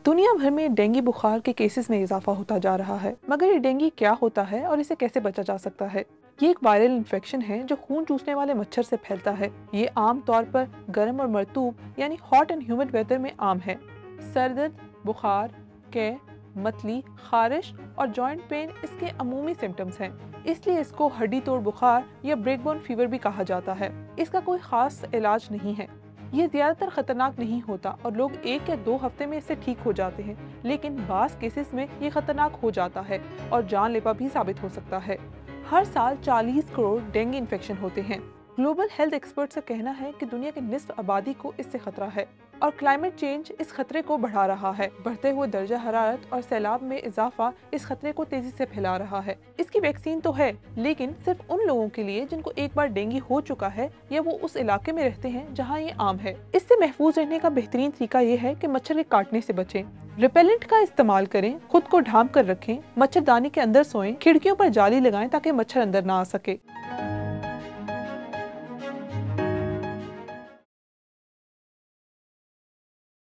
दुनिया भर में डेंगू बुखार के केसेस में इजाफा होता जा रहा है, मगर ये डेंगू क्या होता है और इसे कैसे बचा जा सकता है? ये एक वायरल इन्फेक्शन है जो खून चूसने वाले मच्छर से फैलता है। ये आम तौर पर गर्म और मरतूब यानी हॉट एंड ह्यूमिड वेदर में आम है। सर दर्द, बुखार, कै, मतली, खारिश और जॉइंट पेन इसके अमूमी सिम्टम्स हैं। इसलिए इसको हड्डी तोड़ बुखार या ब्रेकबोन फीवर भी कहा जाता है। इसका कोई खास इलाज नहीं है। ये ज्यादातर खतरनाक नहीं होता और लोग 1 या 2 हफ्ते में इससे ठीक हो जाते हैं, लेकिन बास केसेस में ये खतरनाक हो जाता है और जानलेवा भी साबित हो सकता है। हर साल 40 करोड़ डेंगू इन्फेक्शन होते हैं। ग्लोबल हेल्थ एक्सपर्ट्स का कहना है कि दुनिया के निस्फ आबादी को इससे खतरा है और क्लाइमेट चेंज इस खतरे को बढ़ा रहा है। बढ़ते हुए दर्जा हरारत और सैलाब में इजाफा इस खतरे को तेजी से फैला रहा है। इसकी वैक्सीन तो है, लेकिन सिर्फ उन लोगों के लिए जिनको एक बार डेंगू हो चुका है या वो उस इलाके में रहते हैं जहाँ ये आम है। इससे महफूज रहने का बेहतरीन तरीका ये है कि मच्छर के काटने से बचें। रिपेलेंट का इस्तेमाल करें, खुद को ढांप कर रखें, मच्छरदानी के अंदर सोएं, खिड़कियों पर जाली लगाएं ताकि मच्छर अंदर ना आ सके।